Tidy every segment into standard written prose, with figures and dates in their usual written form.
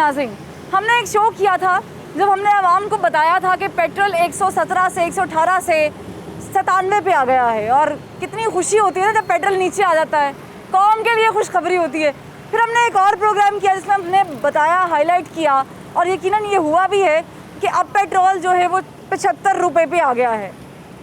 नाज़रीन, हमने एक शो किया था जब हमने आवाम को बताया था कि पेट्रोल 117 से 118 से 97 पे आ गया है और कितनी खुशी होती है ना जब पेट्रोल नीचे आ जाता है, कौम के लिए खुशखबरी होती है। फिर हमने एक और प्रोग्राम किया जिसमें हमने बताया, हाईलाइट किया और यकीनन ये हुआ भी है कि अब पेट्रोल जो है वो 75 रुपये पे आ गया है।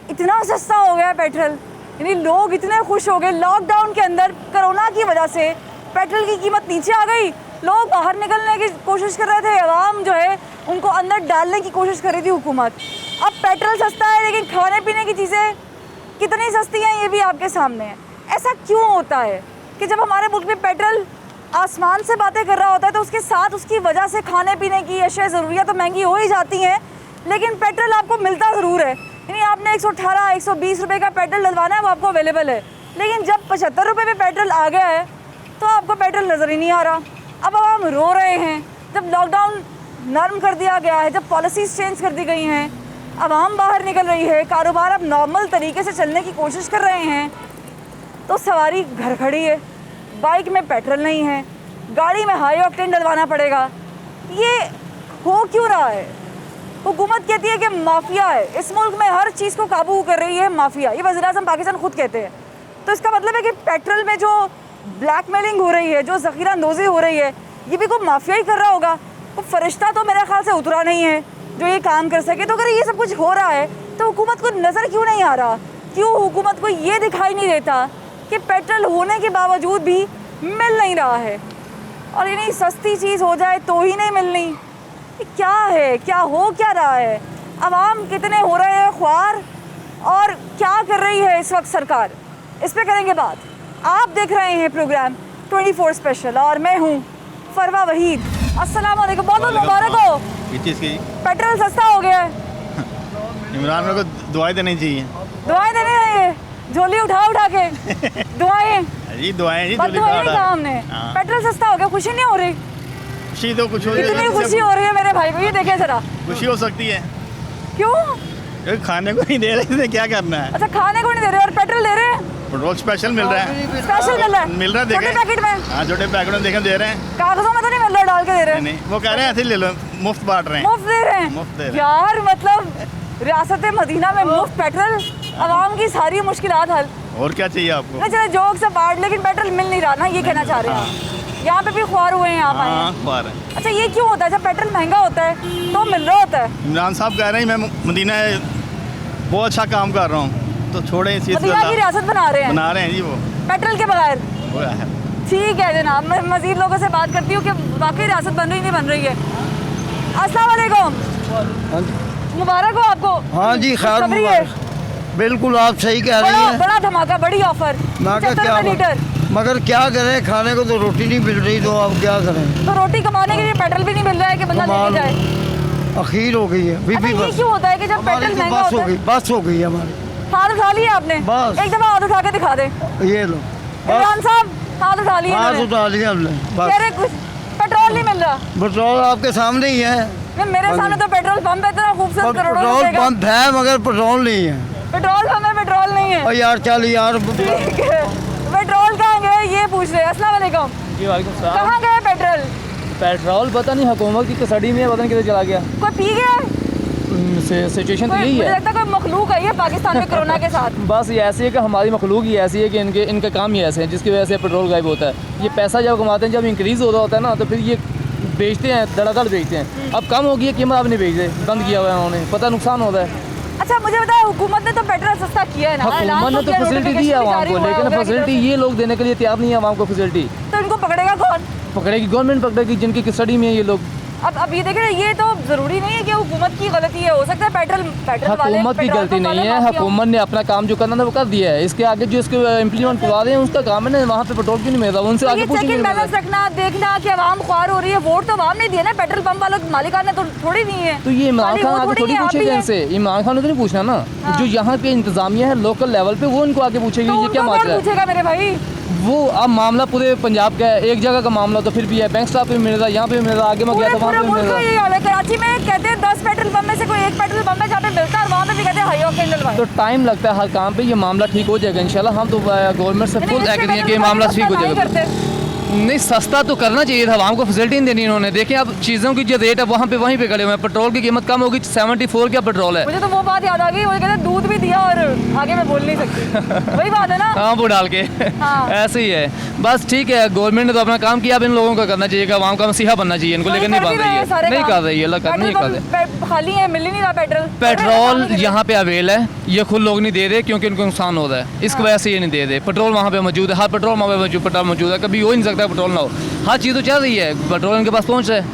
इतना सस्ता हो गया है पेट्रोल, यानी लोग इतने खुश हो गए। लॉकडाउन के अंदर कोरोना की वजह से पेट्रोल की कीमत नीचे आ गई, लोग बाहर निकलने की कोशिश कर रहे थे, आवाम जो है उनको अंदर डालने की कोशिश कर रही थी हुकूमत। अब पेट्रोल सस्ता है लेकिन खाने पीने की चीज़ें कितनी सस्ती हैं ये भी आपके सामने है। ऐसा क्यों होता है कि जब हमारे मुल्क में पेट्रोल आसमान से बातें कर रहा होता है तो उसके साथ उसकी वजह से खाने पीने की अशिया ज़रूरियात तो महंगी हो ही जाती हैं, लेकिन पेट्रोल आपको मिलता ज़रूर है। यानी आपने 118 120 रुपये का पेट्रोल डलवाना है, वो आपको अवेलेबल है। लेकिन जब 75 रुपये पे पेट्रोल आ गया है तो आपको पेट्रोल नज़र ही नहीं आ रहा। अब हम रो रहे हैं। जब लॉकडाउन नरम कर दिया गया है, जब पॉलिसीज़ चेंज कर दी गई हैं, अब हम बाहर निकल रही है, कारोबार अब नॉर्मल तरीके से चलने की कोशिश कर रहे हैं, तो सवारी घर खड़ी है, बाइक में पेट्रोल नहीं है, गाड़ी में हाई ऑक्टेन डलवाना पड़ेगा। ये हो क्यों रहा है? हुकूमत कहती है कि माफिया है, इस मुल्क में हर चीज़ को काबू कर रही है माफिया। ये वज़ीर-ए-आज़म पाकिस्तान खुद कहते हैं। तो इसका मतलब है कि पेट्रोल में जो ब्लैकमेलिंग हो रही है, जो ज़ख़ीरा अंदोज़ी हो रही है, ये भी कोई माफिया ही कर रहा होगा। तो फरिश्ता तो मेरे ख्याल से उतरा नहीं है जो ये काम कर सके। तो अगर ये सब कुछ हो रहा है तो हुकूमत को नज़र क्यों नहीं आ रहा? क्यों हुकूमत को ये दिखाई नहीं देता कि पेट्रोल होने के बावजूद भी मिल नहीं रहा है? और यानी सस्ती चीज़ हो जाए तो ही नहीं मिलनी, ये क्या है? क्या हो क्या रहा है? अवाम कितने हो रहे हैं ख्वार और क्या कर रही है इस वक्त सरकार? इस पर करेंगे बात। आप देख रहे हैं प्रोग्राम 24 स्पेशल और मैं हूँ फरवा वहीद। अस्सलाम वालेकुम, बहुत बहुत मुबारक हो। पेट्रोल सस्ता हो गया है। इमरान को दुआएं देनी चाहिए। दुआएं देनी चाहिए, झोली उठा उठा के दुआएं जी, दुआएं जी, बस दुआएं नहीं कहा हमने। पेट्रोल सस्ता हो गया, खुशी नहीं हो रही? खुशी तो कुछ हो रही है, इतनी खुशी हो रही है मेरे भाई को, ये देखे जरा। खुशी हो सकती है। क्यों? क्योंकि खाने को नहीं दे रहे थे, क्या करना है? अच्छा, खाने को नहीं दे रहे और पेट्रोल दे रहे हैं? पेट्रोल स्पेशल मिल रहा है। स्पेशल मिल रहा है? मिल रहा है, छोटे पैकेट में? हाँ, छोटे पैकेट में देखें, दे रहे हैं। कागजों में तो नहीं मिल रहा, डाल के दे रहे हैं? नहीं, वो कह रहे हैं ऐसे ले लो, मुफ्त बांट रहे हैं। मुफ्त दे रहे हैं? मुफ्त दे रहे हैं। यार मतलब रियासत मदीना में मुफ्त पेट्रोल, अवाम की सारी मुश्किलात हल। और क्या चाहिए आपको? नहीं चले जोक से बांट, लेकिन पेट्रोल मिल नहीं रहा ना, ये कहना चाह रहे हैं। यहाँ पे भी ख्वार हुए हैं आप आए हैं। ख्वार है। अच्छा, ये क्यों होता है? जब पेट्रोल महंगा होता है तो मिल रहा होता है। इमरान साहब कह रहे हैं मैं मदीना बहुत अच्छा काम कर रहा हूँ, तो छोड़े इस चीज़ को। मदीना की रियासत बना रहे हैं जी वो पेट्रोल के बगैर। वो है। ठीक है जनाब, मैं मजीद लोगों से बात करती हूँ कि वाकई रियासत बन रही नहीं बन रही है। अस्सलाम वालेकुम, मुबारक हो आपको। हाँ जी, खैर खबरी है। बिल्कुल आप सही कह रही हैं। बड़ा धमाका, बड़ी ऑफर, 75 रुपये लीटर। मगर क्या करें, खाने को तो रोटी नहीं मिल रही, तो आप क्या करें? तो रोटी कमाने के लिए पेट्रोल भी नहीं मिल रहा है कि बंदा लेके जाए। अखीर हो गई है। अच्छा, ये क्यों होता है कि जब पेट्रोल महंगा होता है? बस हो गई हमारी। हाथ उठा लिया आपने? बस। एक दफा हाथ उठा के दिखा दे। ये लो, इमरान साहब हाथ उठा लिए। हाथ उठा लिया हमने। कह रहे कुछ पेट्रोल नहीं मिल रहा। पेट्रोल आपके सामने ही है। मेरे सामने तो पेट्रोल पंप है, इतना खूबसूरत करोड़ों पेट्रोल रुपए का। पंप है मगर पेट्रोल नहीं है। पेट्रोल पंप में पेट्रोल नहीं है। और यार चल यार, ठीक है, पेट्रोल कहाँ गए ये पूछ रहे हैं। अस्सलाम वालेकुम। जी वालेकुम सलाम। कहाँ गए पेट्रोल? पेट्रोल पता नहीं हुकूमत की कस्टडी में है, पता नहीं किधर चला गया। कोई पी गया? सिचुएशन तो यही मुझे है। लगता है कोई मखलूक है ये पाकिस्तान में कोरोना के साथ। बस ये ऐसी है कि हमारी मखलूक ही ऐसी है कि इनका काम ही ऐसे है जिसकी वजह से पेट्रोल गायब होता है। ये पैसा जब कमाते हैं, जब इंक्रीज़ हो रहा होता है ना, तो फिर ये बेचते हैं, धड़ाधड़ बेचते हैं। अब कम हो गई है कीमत, अब नहीं बेच रहे, बंद किया हुआ है उन्होंने, पता नुकसान होता है। अच्छा, मुझे बताया हुकूमत ने तो पेट्रोल सस्ता किया है ना, हुकूमत ने तो फैसिलिटी दी है आवाम को, लेकिन फैसिलिटी ये लोग देने के लिए तैयार नहीं है आवाम को फैसिलिटी। तो इनको पकड़ेगा कौन? पकड़ेगी गवर्नमेंट, पकड़ेगी जिनकी कस्टडी में है ये लोग। अब ये देखें, ये तो जरूरी नहीं है कि हुकूमत की गलती है, हो सकता है पेट्रोल वाले हुकूमत की गलती नहीं है, हुकूमत ने अपना काम जो करना था वो कर दिया है। इसके आगे जो इसके इम्प्लीमेंट करवा रहे हैं उसका काम है ना, वहाँ पे पेट्रोल क्यों नहीं मिल रहा, उनसे आगे पूछेंगे। बैलेंस रखना, देखना कि आवाम ख्वार हो रही है। वोट तो आवाम ने दिया ना, पेट्रोल पंप वालों मालिकान ने तो थोड़ी नहीं है। तो ये इमरान खान आगे थोड़ी पूछेगा इनसे, इमरान खान ने तो नहीं पूछना ना। जो यहाँ पे इंतजामिया है लोकल लेवल पे, वो इनको आगे पूछेगी ये क्या मामला है। पूछेगा मेरे भाई वो अब मामला पूरे पंजाब का है, एक जगह का मामला तो फिर भी है, बैंक स्टाफ पे मिल रहा है, यहाँ पे मिल रहा है, आगे में गया तो वहाँ पे मिल रहा है। कराची में कहते हैं 10 पेट्रोल पंप में से कोई एक पेट्रोल पंप है जहाँ पे मिलता है, और वहाँ पे भी कहते हैं हाई ऑक्टेन डलवाएं। तो टाइम लगता है हर काम पे, ये मामला ठीक हो जाएगा इंशाल्लाह। हम तो गवर्नमेंट से फुल एग्री हैं कि ये मामला ठीक हो जाएगा। नहीं, सस्ता तो करना चाहिए था, आवाम को फैसिलिटी नहीं देनी इन्होंने। देखें अब चीज़ों की जो रेट है वहाँ पे वहीं पे खड़े हुए हैं। पेट्रोल की कीमत कम होगी, 74 का पेट्रोल है। मुझे तो वो बात याद आ गई, वो कहते हैं दूध भी दिया और आगे मैं बोल नहीं सकती। वही बात है ना। हाँ, वो डाल के हाँ। ऐसे ही है। बस ठीक है, गवर्नमेंट ने तो अपना काम किया, अब इन लोगों का करना चाहिए कि आवाम का मसीहा बनना चाहिए इनको, लेकिन नहीं बन रही है, नहीं कर रही है, नहीं कर रही। खाली है, मिल ही नहीं रहा पेट्रोल। पेट्रोल यहाँ पे अवेल है, ये खुद लोग नहीं दे रहे क्योंकि उनको नुकसान हो रहा है, इसकी वजह से ये नहीं दे रहे। पेट्रोल वहाँ पे मौजूद है, हर पेट्रोल वहाँ पे पेट्रोल मौजूद है, कभी हो ही नहीं सकता पेट्रोल ना हो। हर चीज़ तो चल रही है, पेट्रोल इनके पास पहुँच रहा है,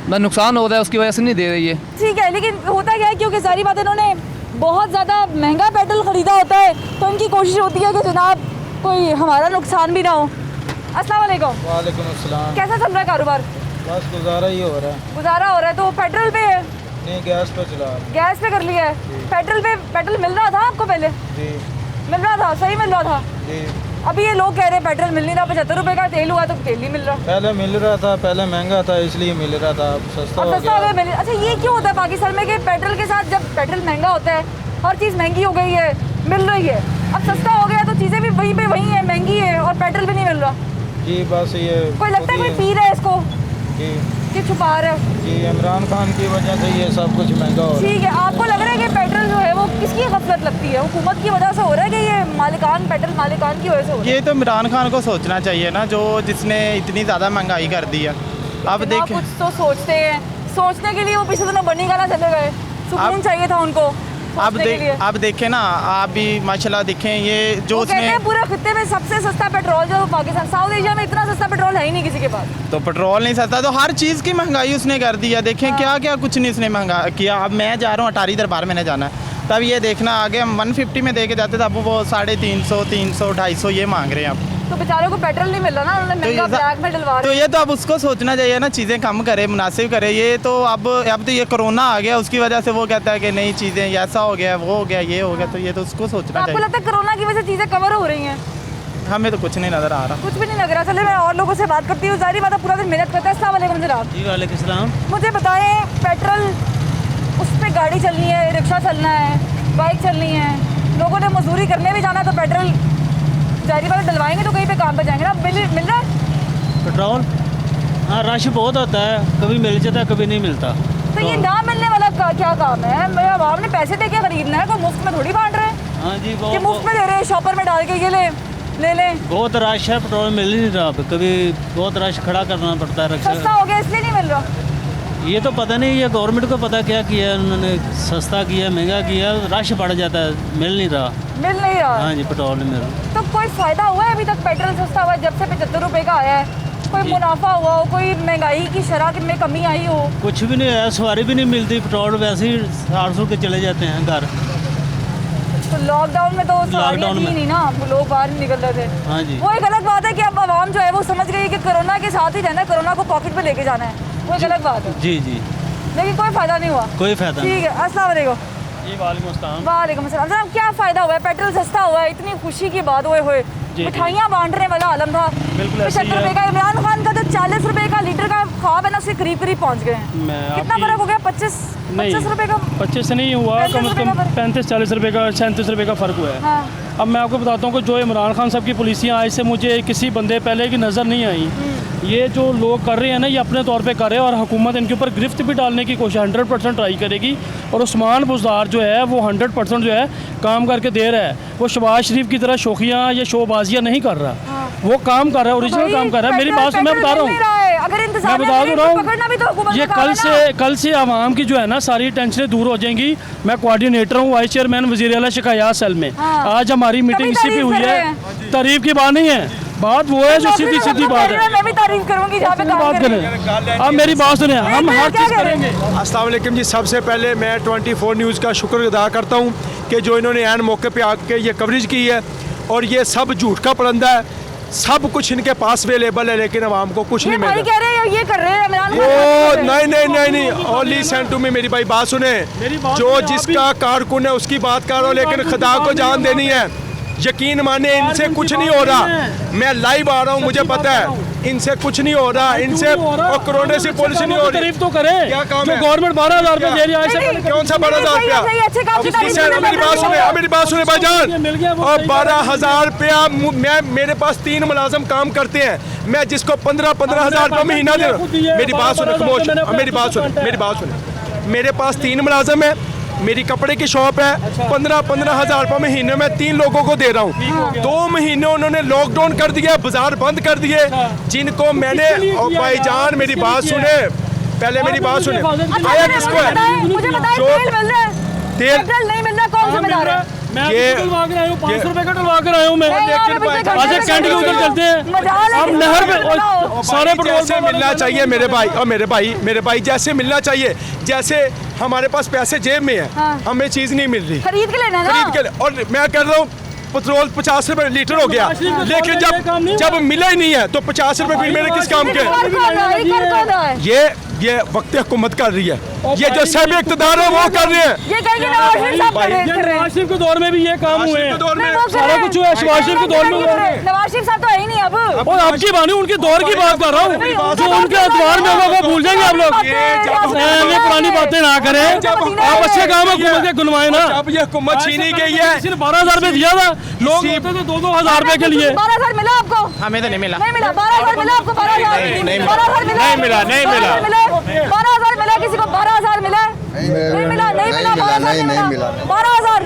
बस नुकसान हो रहा है उसकी वजह से नहीं दे रही है। ठीक है, लेकिन होता क्या है, क्योंकि सारी बात इन्होंने बहुत ज़्यादा महंगा पेट्रोल ख़रीदा होता है, तो इनकी कोशिश होती है कि जनाब कोई हमारा नुकसान भी ना हो। अस्सलाम वालेकुम। वालेकुम अस्सलाम। कैसा चल रहा है कारोबार? बस गुजारा ही हो रहा है। गुजारा हो रहा है। तो पेट्रोल पे है? नहीं, गैस पे चला रहा गैस पे कर लिया है। पेट्रोल मिल रहा था आपको पहले? जी मिल रहा था, सही मिल रहा था। जी। अभी ये लोग कह रहे हैं पेट्रोल मिल नहीं रहा, 75 रुपए का तेल हुआ तो तेल नहीं मिल रहा। पहले मिल रहा था, पहले महंगा था इसलिए मिल रहा था, अब सस्ता अब हो सस्ता हो गया। गया मिल। अच्छा, ये क्यों होता है पाकिस्तान में कि पेट्रोल के साथ जब पेट्रोल महंगा होता है, हर चीज़ महंगी हो गई है, मिल रही है, अब सस्ता हो गया तो चीज़ें भी वहीं पे वहीं है, महंगी है और पेट्रोल भी नहीं मिल रहा। जी बस ये कोई लगता है कोई पी रहा है इसको जी कि छुपा रहा है? जी, इमरान खान की वजह से ये सब कुछ महंगा हो रहा है। ठीक है, आपको लग रहा है कि पेट्रोल जो है वो किसकी गफलत लगती है? हुकूमत की वजह से हो रहा है कि ये पेट्रोल मालिकान की वजह से हो रहा है? ये तो इमरान खान को सोचना चाहिए ना, जो जिसने इतनी ज़्यादा महंगाई कर दी है। अब इतना देख, कुछ तो सोचते हैं, सोचने के लिए वो पिछले दिनों बनी गाना चले गए, सुकून चाहिए था उनको सोचने के लिए। अब देखें ना, आप भी माशाल्लाह देखें, ये जो वो कहते उसने हैं पूरे खित्ते में सबसे सस्ता पेट्रोल जो पाकिस्तान, साउथ एशिया में इतना सस्ता पेट्रोल है ही नहीं किसी के पास। तो पेट्रोल नहीं सस्ता, तो हर चीज़ की महंगाई उसने कर दी है। देखें क्या क्या कुछ नहीं उसने महंगा किया। अब मैं जा रहा हूँ अटारी दरबार, मैंने जाना है, तब ये देखना आगे हम 150 में दे के जाते थे, अब वो 350, 300, 250 ये मांग रहे हैं अब। तो बेचारों को पेट्रोल नहीं मिल रहा ना, उन्होंने महंगा ब्लैक में डलवा तो ये तो अब उसको सोचना चाहिए ना, चीज़ें कम करे, मुनासिब करे। ये तो अब तो ये कोरोना आ गया, उसकी वजह से वो कहता है कि नई चीज़ें ऐसा हो गया, वो हो गया, ये हो गया, तो ये तो उसको सोचना आपको चाहिए। लगता है कोरोना की वजह से चीज़ें कवर हो रही हैं? हमें तो कुछ नहीं नज़र आ रहा। कुछ भी नहीं लग रहा। चलिए मैं और लोगों से बात करती हूँ, जारी बात है, पूरा दिन मेहनत करता है। अस्सलाम वालेकुम जनाब। जी वालेकुम सलाम। मुझे बताएं, पेट्रोल उस पर गाड़ी चलनी है, रिक्शा चलना है, बाइक चलनी है, लोगों ने मजदूरी करने भी जाना, तो पेट्रोल जारी बात डलवाएंगे तो कहीं पे काम पे जाएंगे ना। मिल रहा है पेट्रोल? हाँ, रश बहुत होता है, कभी मिल जाता है कभी नहीं मिलता। तो ये ना मिलने वाला क्या काम है? मेरा आवाम ने पैसे दे के खरीदना है, कोई मुफ्त में थोड़ी बांट रहे हैं। हाँ जी, कि मुफ्त में दे रहे हैं, शॉपर में डाल के ये ले लें। बहुत रश है, पेट्रोल मिल ही नहीं रहा, कभी बहुत रश खड़ा करना पड़ता है सस्ता रक्षा। हो गया इसलिए नहीं मिल रहा। ये तो पता नहीं, ये गवर्नमेंट को पता क्या किया है, उन्होंने सस्ता किया, महंगा किया, रश बढ़ जाता है, मिल नहीं रहा। मिल नहीं रहा। हाँ जी, पेट्रोल नहीं मिल रहा। तो कोई फायदा हुआ है अभी तक? पेट्रोल सस्ता हुआ है जब से 75 रुपए का आया है, कोई जी। मुनाफा हुआ हो, कोई महंगाई की शरह में कमी आई हो? कुछ भी नहीं है, सवारी भी नहीं मिलती, पेट्रोल वैसे ही 800 के चले जाते हैं घर। तो लॉकडाउन में तो सवारियां लॉकडाउन थी में। नहीं ना, वो लोग बाहर नहीं निकल रहे थे। हाँ जी। वो एक अलग बात है कि अब आवाम जो है वो समझ गई कि कोरोना के साथ ही रहना है, कोरोना को पॉकेट में लेके जाना है, वो एक अलग बात है, जी जी, लेकिन कोई फायदा नहीं हुआ। कोई फायदा नहीं। ठीक है, अस्सलाम वालेकुम। जी वालेकुम अस्सलाम। वालेकुम अस्सलाम। जनाब क्या फ़ायदा हुआ है? पेट्रोल सस्ता हुआ है, इतनी खुशी की बात हुए मिठाइयाँ बांटने वाला आलम था। 75 रुपए का इमरान खान का जो 40 रुपए का लीटर का ख्वाब है ना, उसके करीब करीब पहुँच गए हैं। कितना फर्क हो गया? 25 रुपए का? 25 से नहीं हुआ, 35 कम से रुपए का कम फर्क। 35-40 रुपए का, 37 रुपए का फ़र्क हुआ है। हाँ। अब मैं आपको बताता हूँ कि जो इमरान खान साहब की पॉलिसियाँ आज से मुझे किसी बंदे पहले की नज़र नहीं आई। ये जो लोग कर रहे हैं ना, ये अपने तौर पे कर रहे हैं, और हुकूमत इनके ऊपर गिरफ्त भी डालने की कोशिश 100% ट्राई करेगी। और उस्मान बुज़दार जो है वो 100% जो है काम करके दे रहा है। वो शहबाज शरीफ की तरह शोखियाँ या शोबाजियाँ नहीं कर रहा, वो काम कर रहा है, ओरिजिनल काम कर रहा है। मेरी बात सुन, मैं बता रहा हूँ, मैं बता दो रहा हूँ, ये कल से आवाम की जो है ना सारी टेंशनें दूर हो जाएंगी। मैं कोऑर्डिनेटर हूँ, वाइस चेयरमैन वज़ीर आला शिकायत सेल में। आज हमारी मीटिंग इसी पे हुई है। तारीफ की बात नहीं है, बात वो है जो सीधी सीधी बात है। मैं भी तारीफ करूंगी जहाँ पे काम बात कर रहे हैं। करें, अब मेरी बात सुने, हम हर चीज़ करेंगे। अस्सलाम वालेकुम जी। सबसे पहले मैं 24 न्यूज़ का शुक्र अदा करता हूँ कि जो इन्होंने ऐन मौके पे आके ये कवरेज की है, और ये सब झूठ का परंदा है, सब कुछ इनके पास अवेलेबल है, लेकिन आवाम को कुछ नहीं मिल भाई रहा। कह रहे हैं ये कर रहे हैं इमरान खान ओ कर रहे हैं। नहीं, और लिसन टू मी, मेरी भाई बात सुने। जो जिसका कारकुन है उसकी बात कर रहा हूँ, लेकिन खुदा को जान देनी है। यकीन माने, इनसे कुछ नहीं हो रहा। मैं लाइव आ रहा हूँ, मुझे पता है इनसे कुछ नहीं हो रहा, इनसे और कोरोना से पॉलिसी नहीं हो रही। तारीफ तो करे क्या काम जो है? गवर्नमेंट 12,000 रुपए दे रही है ऐसे नहीं, कौन सा 12,000 रुपया? अच्छे काम की तारीफ इससे करने मेरी बात सुने, मेरी बात सुने भाईजान। मिल गया वो और सही 12,000 रुपया मैं, मेरे पास 3 मुलाजम काम करते हैं, मैं जिसको 15,000 रुपया महीना दे रहा हूँ। मेरी बात सुने खामोश, मेरी बात सुने, मेरी बात सुने। मेरे पास 3 मुलाजम है, मेरी कपड़े की शॉप है, 15,000 रुपये महीने में 3 लोगों को दे रहा हूँ। 2 महीने उन्होंने लॉकडाउन कर दिया, बाजार बंद कर दिए, जिनको मैंने, और भाईजान मेरी बात सुने, पहले मेरी बात सुने, आया किसको है? मुझे बताएं, जो तेल मिल रहा है, तेल- पेट्रोल नहीं मिल रहा, कौन जिम्मेदार है? मैं ये- डलवा कर आया हूँ, 500 रुपए का डलवा कर आया हूँ मैं। नहीं, लेकिन और अभी तक अच्छा कैंट के उधर चलते हैं, अब नहर पे और सारे पेट्रोल जैसे मिलना चाहिए मेरे भाई, और मेरे भाई जैसे मिलना चाहिए, जैसे हमारे पास पैसे जेब में है, हाँ। हमें चीज़ नहीं मिल रही खरीद के लेना ना। खरीद के लिए। और मैं कर रहा हूँ पेट्रोल 50 रुपए लीटर हो गया, लेकिन जब मिला ही नहीं है तो 50 रुपए फिर मेरे किस काम के? कर कौन रहा है? ये कर कौन रहा है? ये वक्त हुकूमत कर रही है, ये जो सब इक़्तिदार है वो कर रहे हैं। ये कहेंगे नवाज शरीफ साहब कर ये रहे हैं। नवाज शरीफ के दौर में भी ये काम हुए हैं। दौर में नहीं, वो कर सारा रहे हैं। कुछ हुआ है, शहबाज शरीफ के दौर में हुआ है। नवाज शरीफ साहब तो है ही नहीं अब। और आपकी बानी उनके दौर की बात कर रहा हूँ, जो उनके अखबार में होगा वो भूल जाएंगे आप लोग। ये पुरानी बातें ना करें, आप अच्छे काम हुकूमत के गुनवाए ना। अब ये हुकूमत छीनी गई है, किसी ने 12,000 रुपए दिया था, लोग होते थे 2-2 रुपए के लिए। 12,000 मिला आपको? हमें तो नहीं मिला। नहीं मिला। 12,000 मिला आपको? 12,000 नहीं मिला। 12,000 मिला? नहीं मिला, नहीं मिला। 12,000 मिला किसी को? 12,000 मिला? नहीं मिला, नहीं मिला, 12,000 नहीं मिला। 12,000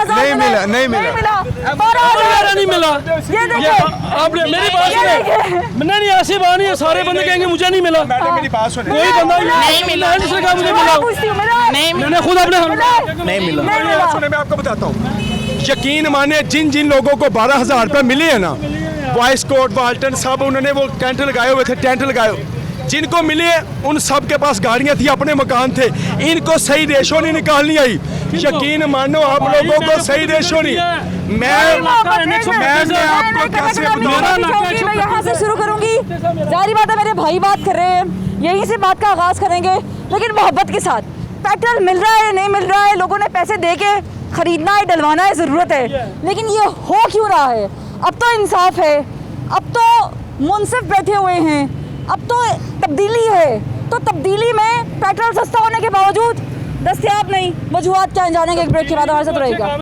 नहीं मिला, नहीं मिला। 12,000 नहीं मिला। ये ये देखिए, आपने मेरी बात ये देखिए। सुने, नहीं ऐसी बात नहीं है, सारे बंदे कहेंगे मुझे नहीं मिला। मैडम मेरी बात सुने। कोई बंदा नहीं मिला, जिसने कहा मुझे मिला, पूछती हूँ, मिला? मैंने खुद अपने नहीं मिला। मेरी बात सुने, मैं आपको बताता हूँ, यकीन माने जिन जिन लोगों को 12,000 रुपये मिले हैं ना, वॉइस कोट वाल्टन सब, उन्होंने वो टेंट लगाए हुए थे, टेंट लगाए हुए, जिनको मिले उन सब के पास गाड़ियां थी, अपने मकान थे, इनको सही रेशो नहीं निकालनी आई। यकीन मानो आप लोगों को सही रेशो नहीं। मैं आपको कैसे बताऊं? मैं यहाँ से शुरू करूंगी। जारी बात है, मेरे भाई बात कर रहे हैं, यहीं से बात का आगाज करेंगे, लेकिन मोहब्बत के साथ। पेट्रोल मिल रहा है, नहीं मिल रहा है, लोगों ने पैसे दे के खरीदना है, डलवाना है, ज़रूरत है, लेकिन ये हो क्यों रहा है? अब तो इंसाफ है, अब तो मुनसिफ बैठे हुए हैं, अब तो तब्दीली है, तो तब्दीली में पेट्रोल सस्ता होने के बावजूद दस्तयाब नहीं। वजूहात क्या जानेंगे एक ब्रेक के बाद, हमारे साथ रहेगा।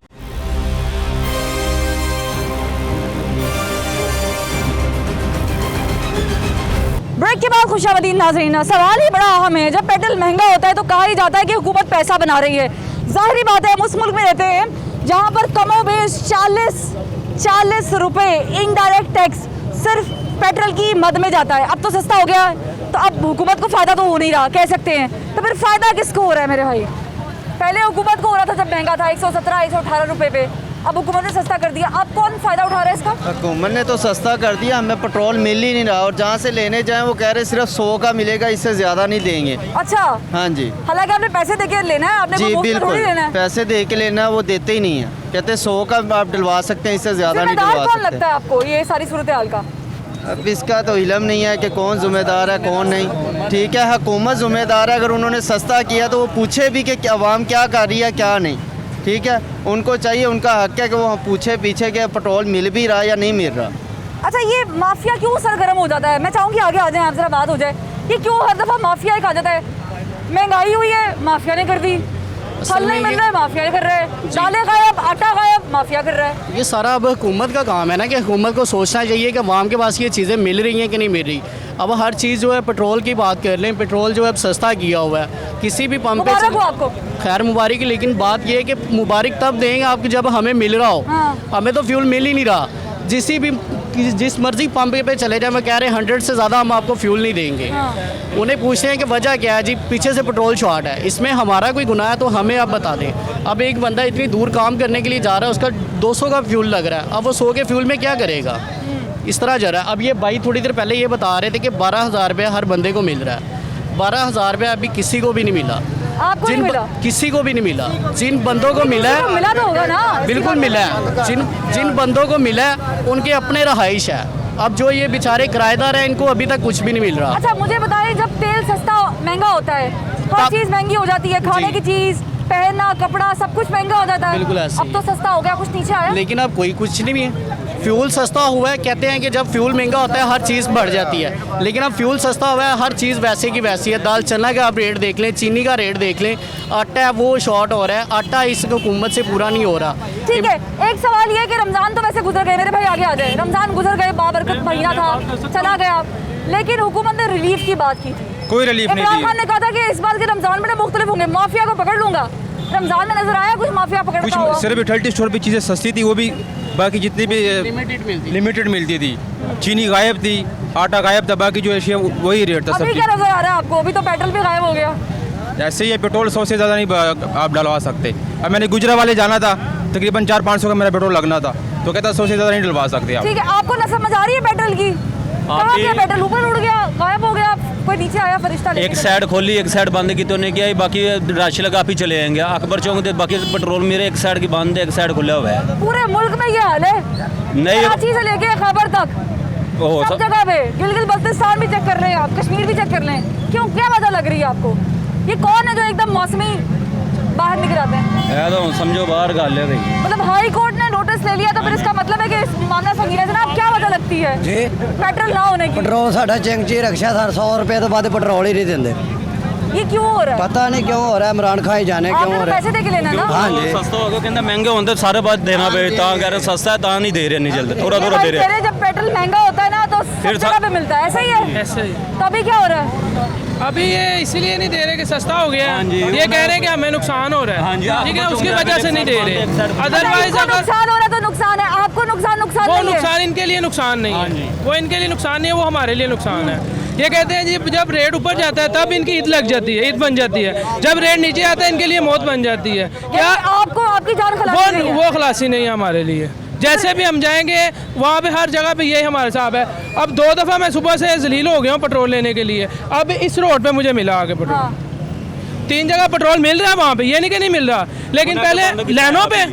ब्रेक के बाद खुशामदीद नाज़रीन, सवाल ही बड़ा अहम है। जब पेट्रोल महंगा होता है तो कहा ही जाता है कि हुकूमत पैसा बना रही है। जाहिर बात है, हम उस मुल्क में रहते हैं जहाँ पर कमोबेश 40 रुपए इनडायरेक्ट टैक्स सिर्फ पेट्रोल की मद में जाता है। अब तो सस्ता हो गया है, तो अब हुकूमत को फ़ायदा तो हो नहीं रहा, कह सकते हैं। तो फिर फ़ायदा किसको हो रहा है मेरे भाई? पहले हुकूमत को हो रहा था जब महंगा था 117-118 रुपए पे, अब हुकूमत ने सस्ता कर दिया। अब कौन फ़ायदा उठा रहा है इसका? हुकूमत ने तो सस्ता कर दिया, हमें पेट्रोल मिल ही नहीं रहा, और जहाँ से लेने जाएं वो कह रहे सिर्फ 100 का मिलेगा, इससे ज़्यादा नहीं देंगे। अच्छा, हाँ जी, हालांकि आपने पैसे देके लेना है, आपने जी कोई मुफ्त में बिल्कुल, थोड़ी लेना है। पैसे दे के लेना है, वो देते ही नहीं है, कहते हैं 100 का आप डलवा सकते हैं, इससे ज़्यादा नहीं जिम्मेदार डलवा कौन लगता सकते। है आपको ये सारी सूरत हाल का? अब इसका तो इलम नहीं है कि कौन जिम्मेदार है कौन नहीं। ठीक है, हुकूमत जिम्मेदार है, अगर उन्होंने सस्ता किया तो वो पूछे भी कि अवाम क्या कर रही है क्या नहीं। ठीक है, उनको चाहिए, उनका हक है कि वो पूछे पीछे कि पेट्रोल मिल भी रहा या नहीं मिल रहा। अच्छा, ये माफिया क्यों सरगर्म हो जाता है? मैं चाहूँगी आगे आ जाए, आप जरा बात हो जाए, ये क्यों हर दफ़ा माफिया एक आ जाता है? महंगाई हुई है, माफिया ने कर दी, फल नहीं मिल रहा है, माफिया ने कर रहा है, दालें गायब, आटा गायब, माफिया कर रहा है। ये सारा अब हुकूमत का काम है ना, कि हुकूमत को सोचना चाहिए कि अवाम के पास ये चीज़ें मिल रही हैं कि नहीं मिल रही। अब हर चीज़ जो है, पेट्रोल की बात कर लें, पेट्रोल जो है अब सस्ता किया हुआ है, किसी भी पंप पे मुबारक हो आपको। खैर मुबारक, लेकिन बात ये है कि मुबारक तब देंगे आपको जब हमें मिल रहा हो। हाँ। हमें तो फ्यूल मिल ही नहीं रहा, जिस मर्जी पंप पे चले जाए, मैं कह रहे हैं 100 से ज़्यादा हम आपको फ्यूल नहीं देंगे। उन्हें पूछते हैं कि वजह क्या है जी, पीछे से पेट्रोल शॉर्ट है, इसमें हमारा कोई गुनाह है तो हमें आप बता दें। अब एक बंदा इतनी दूर काम करने के लिए जा रहा है, उसका 200 का फ्यूल लग रहा है, अब वो 100 के फ्यूल में क्या करेगा? इस तरह जा रहा है। अब ये भाई थोड़ी देर पहले ये बता रहे थे कि 12,000 रुपये हर बंदे को मिल रहा है। 12,000 रुपये अभी किसी को भी नहीं मिला, आपको नहीं मिला? किसी को भी नहीं मिला। जिन बंदों को मिला है, मिला तो होगा ना? बिल्कुल मिला है। जिन बंदों को मिला है उनके अपने रहाइश है। अब जो ये बेचारे किराएदार हैं, इनको अभी तक कुछ भी नहीं मिल रहा। अच्छा, मुझे बताइए, जब तेल सस्ता महंगा होता है, हर चीज़ महंगी हो जाती है, खाने की चीज़, पहनना, कपड़ा, सब कुछ महंगा हो जाता है। बिल्कुल ऐसे अब तो सस्ता हो गया, कुछ नीचे आया? लेकिन अब कोई कुछ नहीं है, फ्यूल सस्ता हुआ है, कहते हैं कि जब फ्यूल महंगा होता है हर चीज़ बढ़ जाती है, लेकिन अब फ्यूल सस्ता हुआ है, हर चीज़ वैसे की वैसी है। दाल चना का आप रेट देख लें, चीनी का रेट देख लें, आटा है वो शॉर्ट हो रहा है, आटा इस हुकूमत से पूरा नहीं हो रहा। ठीक है, एक सवाल ये है कि रमज़ान तो वैसे गुजर गए, मेरे भाई आगे आ जाए, रमज़ान गुजर गए, बाबरकत महीना था, चला गया, लेकिन हुकूमत ने रिलीफ की बात की थी। कोई रिलीफ नहीं इमरान दी। खान ने कहा था कि इस बार के रमज़ान बड़े मुख्तलिफ होंगे, माफिया को पकड़ लूंगा। रमज़ान में नजर आया कुछ माफिया पकड़ता हुआ? कुछ सिर्फ 30 स्टोर पे चीज़ें सस्ती थी, वो भी बाकी जितनी भी लिमिटेड मिलती थी। चीनी गायब थी, आटा गायब था, बाकी जो एशिया वही रेट था अभी सब क्या नजर आ रहा है आपको? अभी तो पेट्रोल भी गायब हो गया। ऐसे ही है, पेट्रोल 100 से ज़्यादा नहीं आप डलवा सकते। अब मैंने गुजरा वाले जाना था, तकरीबन 400-500 का मेरा पेट्रोल लगना था, तो कहता 100 से ज़्यादा नहीं डलवा सकते आप। ठीक है, आपको न समझ आ रही है पेट्रोल की? कहाँ गया पेट्रोल? ऊपर उड़ गया, गायब हो गया, कोई नीचे आया फरिश्ता लेके? एक साइड खोली, एक साइड बंद की तो नहीं किया, बाकी राशि लगा आप ही चले जाएंगे। अकबर चौक दे बाकी पेट्रोल मेरे एक साइड की बंद है, एक साइड खुला हुआ है। पूरे मुल्क में ये हाल है? नहीं, कराची से लेके खबर तक सब जगह पे, गिलगित बल्तिस्तान भी चेक कर रहे हैं आप, कश्मीर भी चेक कर लें। क्यों, क्या वजह लग रही है आपको? ये कौन है जो एकदम मौसमी बाहर निकल आते हैं? तो समझो बाहर गाल है भाई। मतलब हाई कोर्ट ने नोटिस ले लिया तो फिर इसका मतलब है कि इस मामला संगीन है। जनाब क्या वजह लगती है पेट्रोल ना होने की? पेट्रोल साढ़ा चेंची रक्षा सर 100 रुपए तो बाद पेट्रोल ही नहीं देंगे। ये क्यों हो रहा है? पता नहीं क्यों हो रहा है, इमरान खान ही जाने क्यों आपने हो तो रहा है। पैसे दे के लेना ना। हाँ जी, सस्ता होगा कहते महंगे होते सारे बात देना पे, कह रहे सस्ता है ता नहीं दे रहे, नहीं जल्दी थोड़ा थोड़ा दे रहे। जब पेट्रोल महंगा होता है ना तो सब जगह पे मिलता है, ऐसा ही है? ऐसे ही तो अभी क्या हो रहा है? अभी ये इसीलिए नहीं दे रहे कि सस्ता हो गया हाँ जी, है, ये कह रहे हैं कि हमें नुकसान हो रहा हाँ जी, है, ठीक है, आपको उसकी तो वजह से नहीं दे रहे। अदरवाइज इनको अगर नुकसान हो रहा है तो नुकसान है, आपको नुकसान वो नहीं है। नुकसान इनके लिए नुकसान नहीं है, वो इनके लिए नुकसान नहीं है, वो हमारे लिए नुकसान है। ये कहते हैं जी जब रेट ऊपर जाता है तब इनकी ईद लग जाती है, ईद बन जाती है, जब रेट नीचे आता है इनके लिए मौत बन जाती है। क्या आपको आपकी जान खलासी नहीं है? वो खलासी नहीं है हमारे लिए। जैसे भी हम जाएंगे वहाँ पे हर जगह पे यही हमारे साहब है। अब 2 दफ़ा मैं सुबह से जलील हो गया हूँ पेट्रोल लेने के लिए, अब इस रोड पे मुझे मिला आगे पेट्रोल। हाँ। 3 जगह पेट्रोल मिल रहा है वहाँ पे, ये नहीं कि नहीं मिल रहा, लेकिन पहले लाइनों पे,